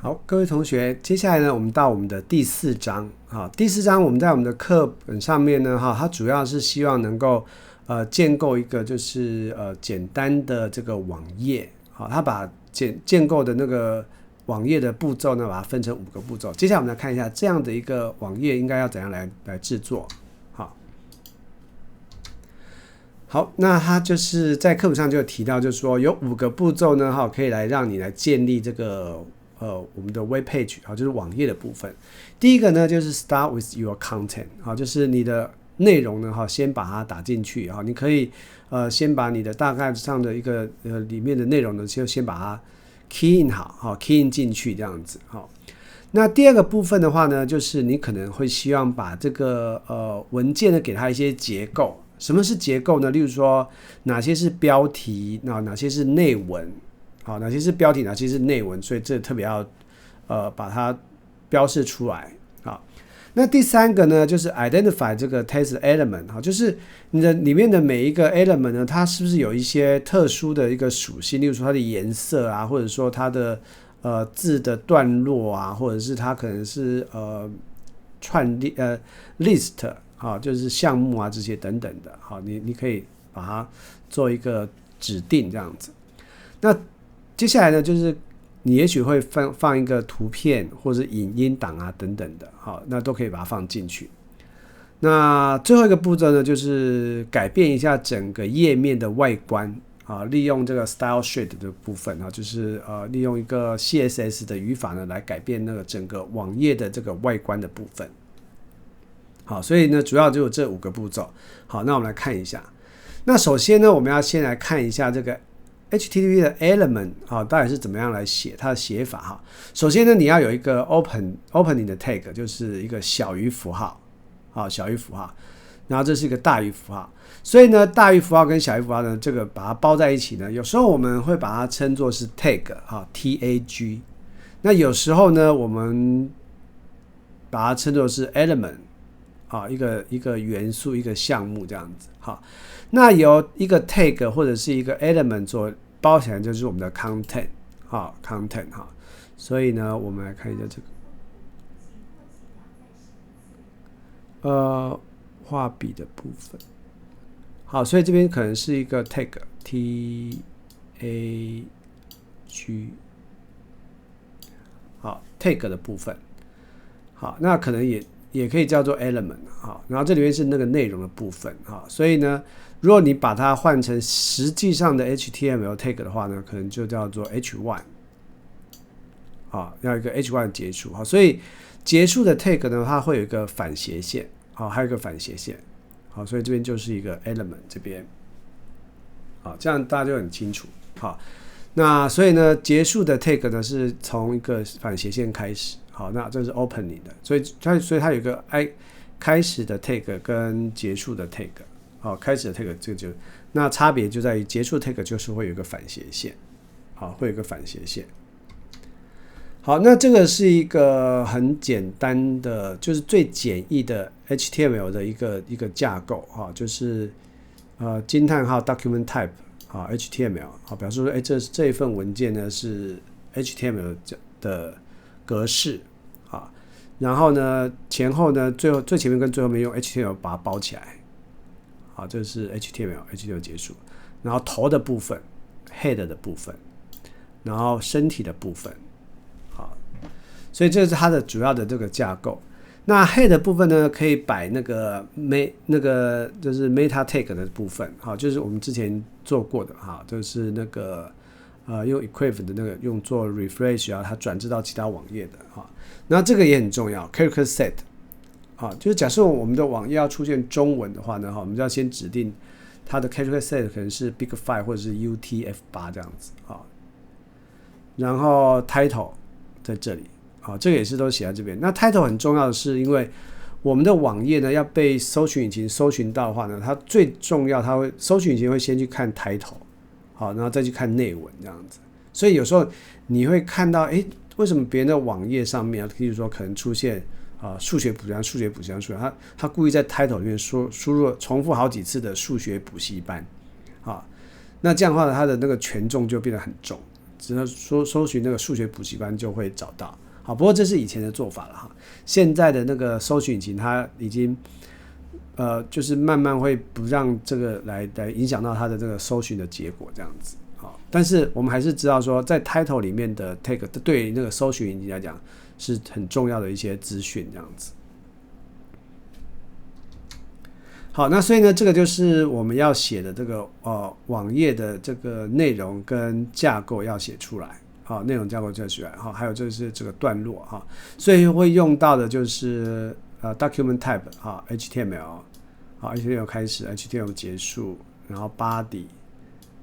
好，各位同学，接下来呢，我们到我们的第4章。好，第4章我们在我们的课本上面呢，它主要是希望能够建构一个就是简单的这个网页。好，它把建构的那个网页的步骤呢，把它分成5个步骤。接下来我们来看一下这样的一个网页应该要怎样来制作。好，那它就是在课本上就有提到，就是说有5个步骤呢，可以来让你来建立这个我们的 web page， 就是网页的部分。第一个呢，就是 start with your content， 就是你的内容呢，先把它打进去。你可以先把你的大概上的一个里面的内容呢，就先把它 key in 好 key in 进去这样子。那第二个部分的话呢，就是你可能会希望把这个文件呢给它一些结构。什么是结构呢？例如说哪些是标题，哪些是内文，哪些是标题，哪些是内文，所以这特别要把它标示出来。那第3个呢，就是 identify 这个 text element， 就是你的里面的每一个 element 呢，它是不是有一些特殊的一个属性，例如说它的颜色啊，或者说它的字的段落啊，或者是它可能是list。就是项目啊这些等等的。你可以把它做一个指定这样子。那接下来呢，就是你也许会放一个图片或者影音档啊等等的。那都可以把它放进去。那最后一个步骤呢，就是改变一下整个页面的外观。利用这个 style sheet 的部分，就是利用一个 CSS 的语法呢，来改变那个整个网页的这个外观的部分。好，所以呢，主要就有这5个步骤。好，那我们来看一下。那首先呢，我们要先来看一下这个 HTTP 的 element 到底是怎么样来写它的写法。首先呢，你要有一个 opening 的 tag， 就是一个小于符号，小于符号，然后这是一个大于符号。所以呢，大于符号跟小于符号呢，这个把它包在一起呢，有时候我们会把它称作是 tag，tag。那有时候呢，我们把它称作是 element。一个元素，一个项目这样子。那由一个 tag 或者是一个 element 做包起来，就是我们的 content。所以呢，我们来看一下这个画笔的部分。好，所以这边可能是一个 tag tag。好 ，tag 的部分。好，那可能也可以叫做 element。然后这里面是那个内容的部分。所以呢，如果你把它换成实际上的 HTML tag 的话呢，可能就叫做 H1。要一个 H1 结束。所以结束的 tag 呢，它会有一个反斜线。还有一个反斜线。所以这边就是一个 element 这边。这样大家就很清楚。那所以呢，结束的 tag 呢是从一个反斜线开始。那这是 opening 的，所以它有一个开始的 tag 跟结束的 tag。开始的 tag 这个就那差别就在于结束 tag 就是会有一个反斜线。会有一个反斜线。好，那这个是一个很简单的，就是最简易的 HTML 的一个架构。就是惊叹号 document type HTML。表示说这一份文件呢是 HTML 的格式。然后呢，前后呢，最前面跟最后面用 HTML 把它包起来。这是 HTML 结束。然后头的部分 head 的部分，然后身体的部分。所以这是它的主要的这个架构。那 head 的部分呢，可以摆那个就是 meta tag 的部分。就是我们之前做过的。就是那个用 Equave 的那个用做 refresh， 然后它转至到其他网页的。那这个也很重要 character set。就是假设我们的网页要出现中文的话呢，我们就要先指定它的 character set 可能是 big 5或者是 UTF-8 这样子。然后 title 在这里。这个也是都写在这边。那 title 很重要的是，因为我们的网页呢要被搜寻引擎搜寻到的话呢，它最重要，它会搜寻引擎会先去看 title。然后再去看内文这样子。所以有时候你会看到，为什么别人的网页上面，比如说可能出现数学补习班，他故意在 title 里面输入了重复好几次的数学补习班。那这样的话呢，它的那个权重就变得很重。只要搜寻那个数学补习班就会找到。好，不过这是以前的做法了哈，现在的那个搜寻引擎它已经就是慢慢会不让这个来影响到它的这个搜寻的结果这样子。好，但是我们还是知道说，在 title 里面的 tag 对于那个搜寻引擎来讲是很重要的一些资讯这样子。好，那所以呢，这个就是我们要写的这个网页的这个内容跟架构要写出来。好，内容架构写出来。好，还有就是这个段落哈，所以会用到的就是document type 哈 HTML 好 HTML 开始 HTML 结束，然后 body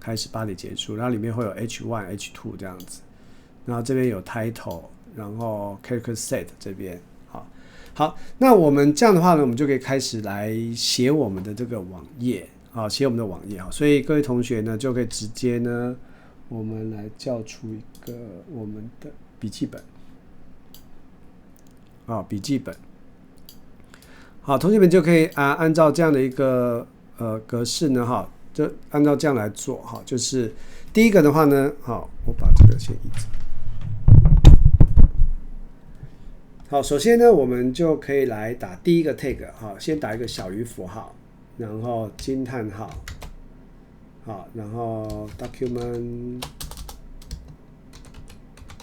开始 body 结束，然后里面会有 H1 H2 这样子，然后这边有 title， 然后 character set 这边。好，那我们这样的话呢，我们就可以开始来写我们的这个网页啊，写我们的网页啊。所以各位同学呢，就可以直接呢，我们来叫出一个我们的笔记本啊，笔记本。好，同学们就可以按照这样的一个格式呢，哈，就按照这样来做哈。就是第一个的话呢，好，我把这个先移走。好，首先呢，我们就可以来打第一个 tag， 好，先打一个小于符号，然后惊叹号，好，然后 document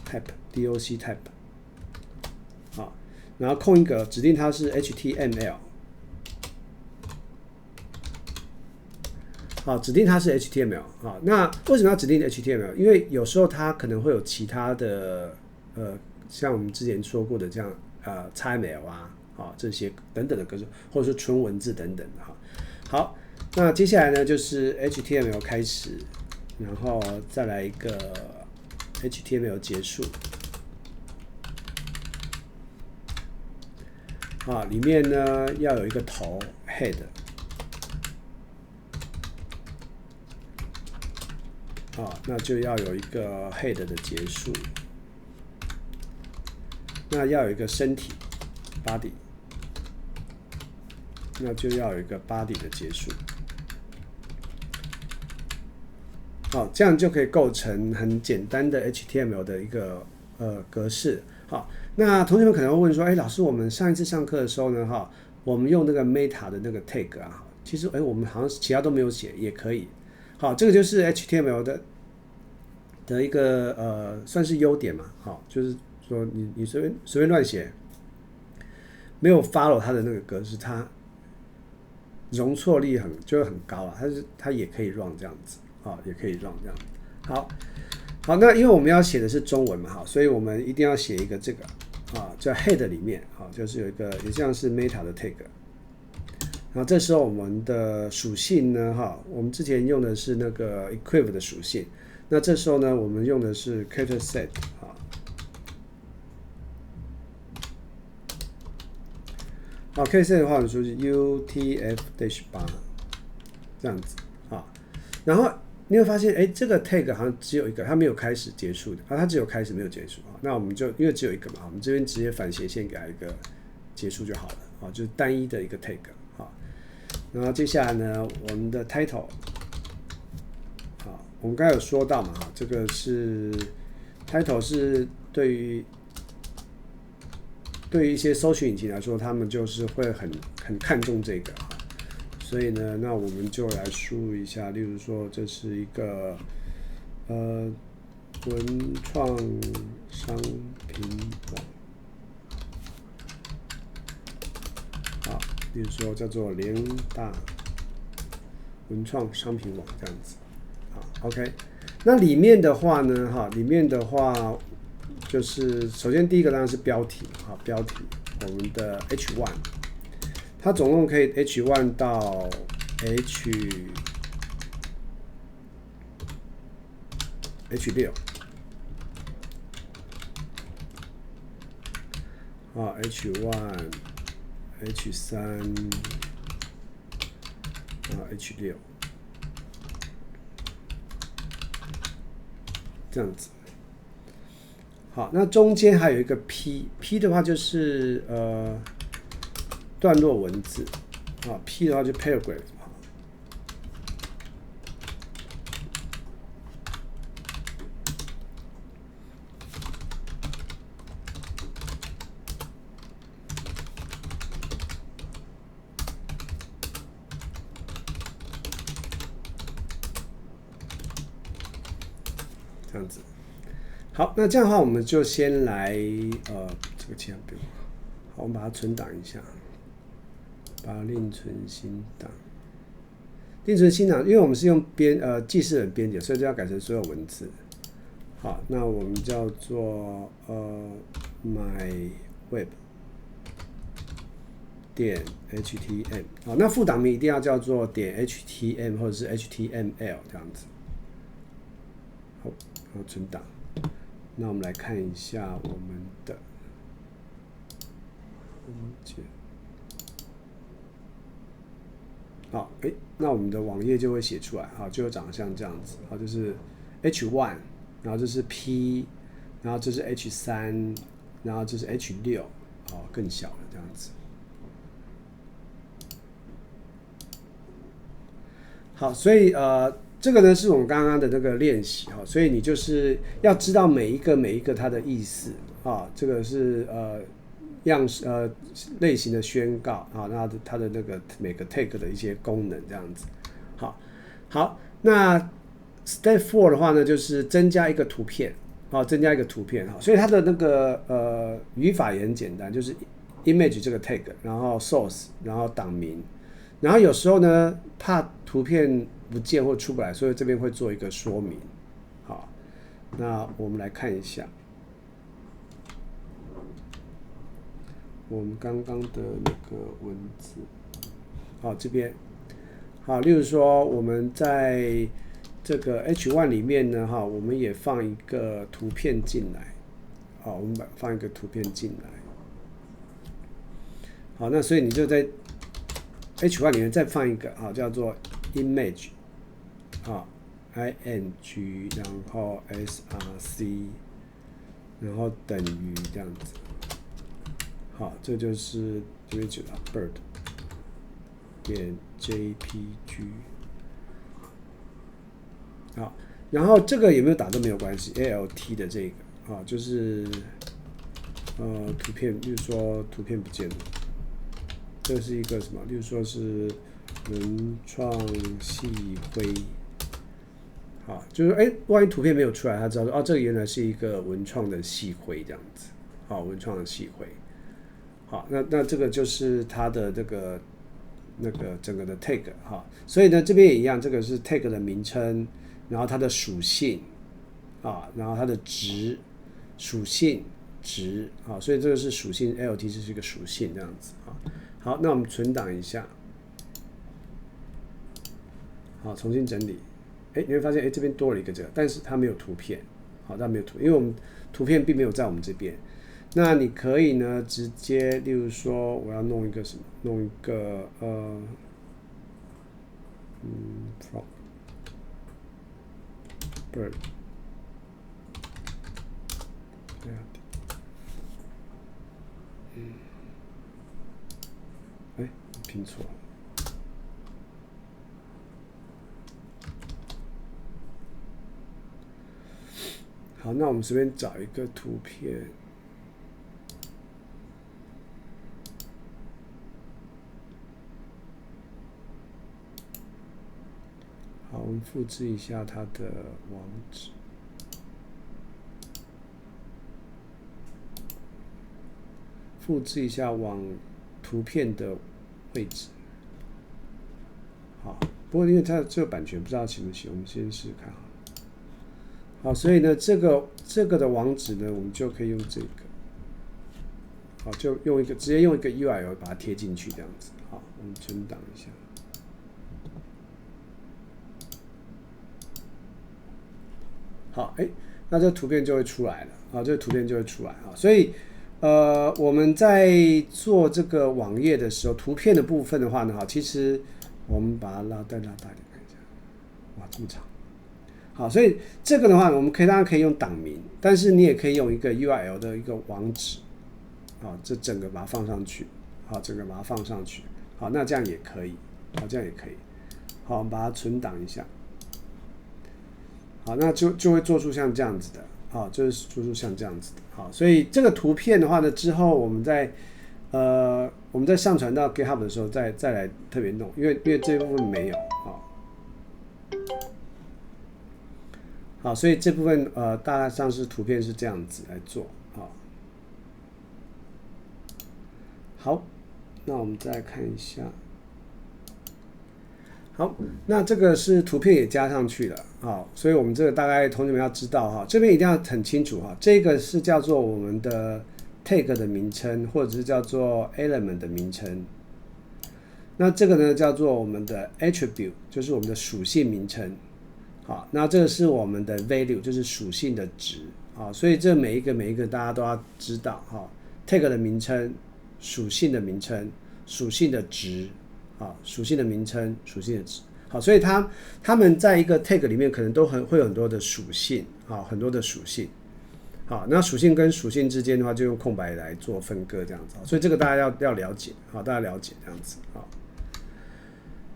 type，doc type， 好，然后空一格，指定它是 HTML， 好，指定它是 HTML， 好，那为什么要指定 HTML？ 因为有时候它可能会有其他的像我们之前说过的这样XML 这些等等的格式，或者说纯文字等等的哈。好，那接下来呢就是 HTML 开始，然后再来一个 HTML 结束。里面呢要有一个头 head， 那就要有一个 head 的结束。那要有一个身体 body， 那就要有一个 body 的结束。好，这样就可以构成很简单的 HTML 的一个格式。好，那同学们可能会问说，老师，我们上一次上课的时候呢，我们用那个 meta 的那个 tag 其实我们好像其他都没有写，也可以。好，这个就是 HTML 的一个算是优点嘛。好，就是说你随便乱写，没有 follow 它的那个格式，它容错率就会很高啊。它也可以 run 这样子，也可以 run 这样。好，那因为我们要写的是中文嘛，所以我们一定要写一个这个叫 head 里面就是有一个也像是 meta 的 tag。然后这时候我们的属性呢，我们之前用的是那个 equiv 的属性，那这时候呢，我们用的是 character set好 ，character set 的话，我们说是 UTF-8 这样子然后你会发现，这个 tag 好像只有一个，它没有开始结束的它只有开始没有结束那我们就因为只有一个嘛，我们这边直接反斜线给它一个结束就好了就是单一的一个 tag 然后接下来呢，我们的 title 我们刚才有说到嘛这个是 title 是对于一些搜寻引擎来说，他们就是会很看重这个所以呢，那我们就来输入一下，例如说这是一个文创商品网例如说叫做联大文创商品网这样子OK。那里面的话呢就是首先第一个当然是标题标题我们的 H1， 它总共可以 H1 到 H6 H1 H3 H6 这样子。好，那中间还有一个 P 的话就是段落文字P 的话就 paragraph 这样子。好，那这样的话，我们就先来这个千万不用。好，我们把它存档一下，把它另存新档。另存新档，因为我们是用记事本编辑，所以就要改成所有文字。好，那我们叫做my web 点 htm。好，那副档名一定要叫做点 htm 或者是 html 这样子。好，然后存档。那我们来看一下我们的好，那我们的网页就会写出来，好，就长得像这样子，好，就是 H1， 然后这是 P， 然后这是 H3， 然后这是 H6， 好，更小了这样子。好，所以这个呢是我们刚刚的那个练习哈，所以你就是要知道每一个它的意思啊，这个是类型的宣告啊，那它的那个每个 tag 的一些功能这样子。好，那 step 4的话呢，就是增加一个图片啊，增加一个图片哈，所以它的那个语法也很简单，就是 image 这个 tag， 然后 source， 然后档名。然后有时候呢，怕图片不见或出不来，所以这边会做一个说明。好，那我们来看一下我们刚刚的那个文字。好，这边好，例如说我们在这个 H1 里面呢，哈，我们也放一个图片进来。好，我们放一个图片进来。好，那所以你就在H1 里面再放一个啊，叫做 image 啊 ing， 然后 src， 然后等于这样子。好，这就是这边就叫 bird 点 jpg。好，然后这个有没有打都没有关系 ，alt 的这个啊，就是图片，例如说图片不见了。这是一个什么？例如说是文创系徽，好，就是万一图片没有出来，他知道说这个原来是一个文创的系徽这样子，好，文创的系徽，好，那这个就是它的这个那个整个的 tag 哈，所以呢这边也一样，这个是 tag 的名称，然后它的属性啊，然后它的值属性值啊，所以这个是属性 lt， 这是一个属性这样子啊。好，那我们存档一下。好，重新整理。你会发现，这边多了一个这个，但是它没有图片。好，它没有图，因为我们图片并没有在我们这边。那你可以呢，直接，例如说，我要弄一个什么？弄一个bird。对啊。拼错了。好，那我们随便找一个图片。好，我们复制一下它的网址。复制一下往图片的位置。好，不过因为它这个版权不知道行不行，我们先试试看。好，所以呢，这个的网址呢，我们就可以用这个。好，就用直接用一个 URL 把它贴进去，这样子。好，我们存档一下。好，那这个图片就会出来了。好，这个图片就会出来啊。所以，我们在做这个网页的时候，图片的部分的话呢，其实我们把它再拉大一点看一下。哇，这么长。好，所以这个的话，我们当然可以用档名，但是你也可以用一个 URL 的一个网址。好，这整个把它放上去。好，整个把它放上去。好，那这样也可以。好，这样也可以。好，我们把它存档一下。好，那就会做出像这样子的。好，就是做出像这样子的。好，所以这个图片的话呢，之后我们在上传到 GitHub 的时候再来特别弄，因为这部分没有。好，所以这部分大概上是图片是这样子来做。好，那我们再看一下。好，那这个是图片也加上去了，好，所以我们这个大概同学们要知道哈，这边一定要很清楚哈，这个是叫做我们的 tag 的名称，或者是叫做 element 的名称。那这个呢叫做我们的 attribute， 就是我们的属性名称。好，那这个是我们的 value， 就是属性的值。好，所以这每一个大家都要知道哈 ，tag 的名称、属性的名称、属性的值。属性的名称、属性的值。好，所以他们在一个 tag 里面可能都会有很多的属性，很多的属性。好，那属性跟属性之间的话，就用空白来做分割这样子。所以这个大家要了解，好，大家了解这样子。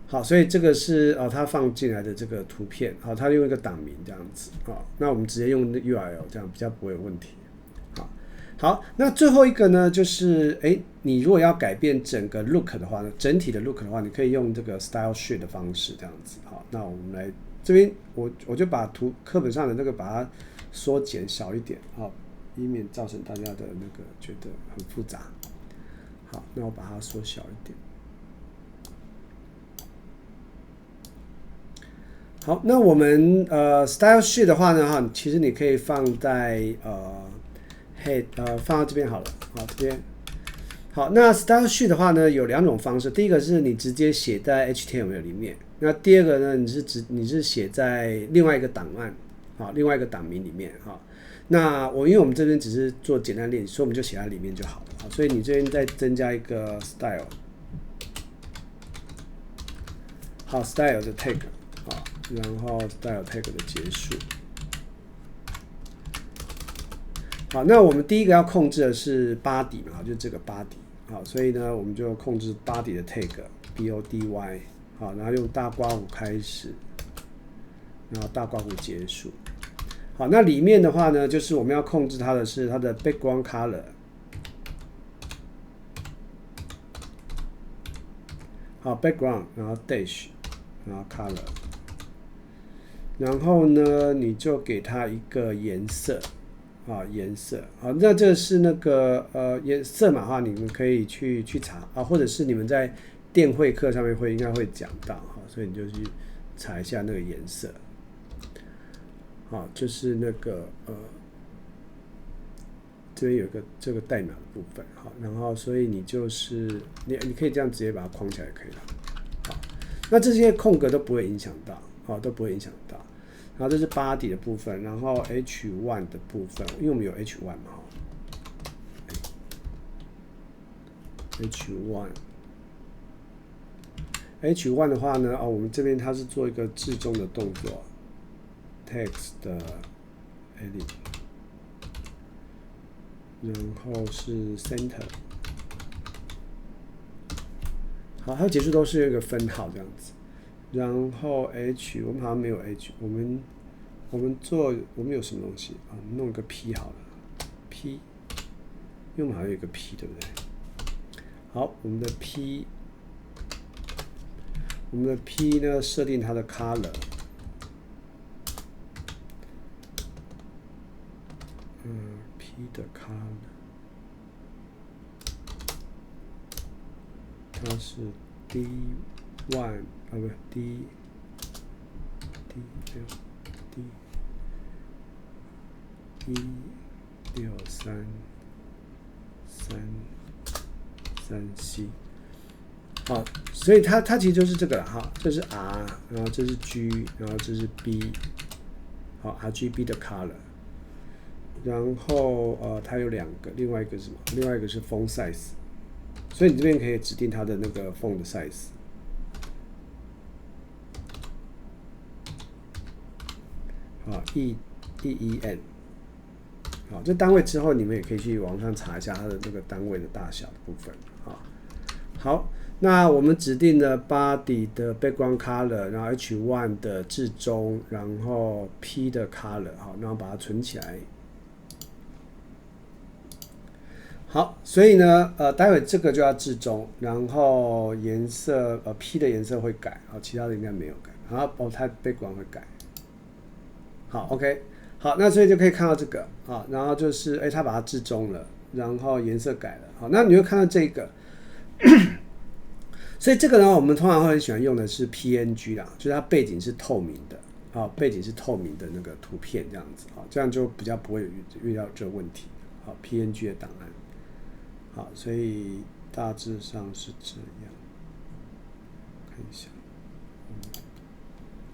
好，所以这个是它放进来的这个图片，好，它用一个档名这样子。那我们直接用 URL 这样比较不会有问题。好，那最后一个呢，就是你如果要改变整个 look 的话呢，整体的 look 的话，你可以用这个 style sheet 的方式这样子。好，那我们来这边，我就把课本上的那个把它缩减小一点，好，以免造成大家的那个觉得很复杂。好，那我把它缩小一点。好，那我们style sheet 的话呢，其实你可以放在放到这边好了，好，这边好。那 style sheet 的话呢，有两种方式。第一个是你直接写在 HTML 里面，那第二个呢，你是写在另外一个档案，好，另外一个档名里面，好。那因为我们这边只是做简单练习，所以我们就写在里面就好了，好。所以你这边再增加一个 style， 好 ，style 的 tag， 好，然后 style tag 的结束。好，那我们第一个要控制的是 body 嘛，就是这个 body。好，所以呢，我们就控制 body 的 tag，body， 好，然后用大括弧开始，然后大括弧结束。好，那里面的话呢，就是我们要控制它的是它的 background color。好 ，background， 然后 dash， 然后 color， 然后呢，你就给它一个颜色。颜色好，那这是那个颜色嘛哈，你们可以去查或者是你们在电绘课上面应该会讲到所以你就去查一下那个颜色。好，就是那个这边有个这个代码的部分，好，然后所以你就是你可以这样直接把它框起来就可以了。好，那这些空格都不会影响到，都不会影响到。然后这是 body 的部分，然后 H1 的部分，因为我们有 H1 嘛，H1 的话呢，我们这边它是做一个置中的动作 ，text 的 edit， 然后是 center， 好，它结束都是有一个分号这样子。然后 H 我们好像没有 H， 我们有什么东西我们弄一个 P 好了 ，P， 因为我们好像有一个 P 对不对？好，我们的 P 呢设定它的 color， P 的 color， 它是 D1。不是 D 163C， 好，所以它其实就是这个了哈，这是 R， 然后这是 G， 然后这是 B， 好 RGB 的 color， 然后它有两个，另外一个是什么？另外一个是 font size， 所以你这边可以指定它的那个 font 的 size。EEN， 好，这单位之后你们也可以去网上查一下它的这个单位的大小的部分。好，那我们指定了 body 的 background color， 然后 H1 的置中，然后 P 的 color， 好，然后把它存起来。好，所以呢，待会这个就要置中，然后颜色P 的颜色会改，其他的应该没有改，然后它 background 会改。好 ，OK， 好，那所以就可以看到这个啊，然后就是它把它置中了，然后颜色改了，好，那你会看到这个，所以这个呢，我们通常会很喜欢用的是 PNG 啦，就是它背景是透明的，啊，背景是透明的那个图片这样子，好，这样就比较不会遇到这个问题，好 ，PNG 的档案，好，所以大致上是这样，看一下，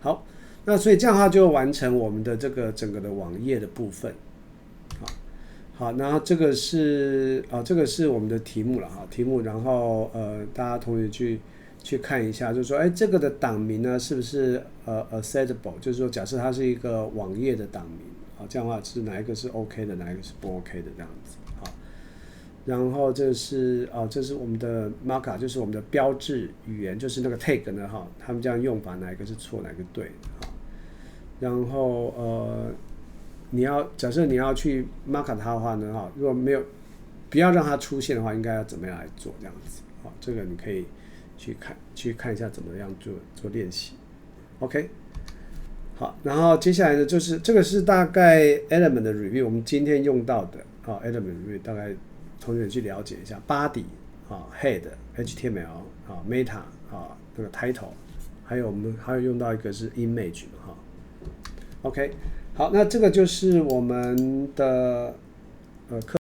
好。那所以这样的话就完成我们的这个整个的网页的部分，好，然后这个是这个是我们的题目了哈，题目，然后大家同学去看一下，就是说，这个的档名呢是不是accessible， 就是说假设它是一个网页的档名，啊，这样的话是哪一个是 OK 的，哪一个是不 OK 的这样子，好，然后这是这是我们的 markup， 就是我们的标志语言，就是那个 tag 呢哈，他们这样用法哪一个是错，哪一个对，好。然后假设你要去 mark 它的话呢，如果没有不要让它出现的话，应该要怎么样来做这样子？好，这个你可以去看一下怎么样做练习。OK， 好，然后接下来呢，就是这个是大概 element 的 review， 我们今天用到的element review， 大概同学去了解一下 body head HTML meta 那个 title， 还有我们还有用到一个是 image OK， 好，那这个就是我们的课。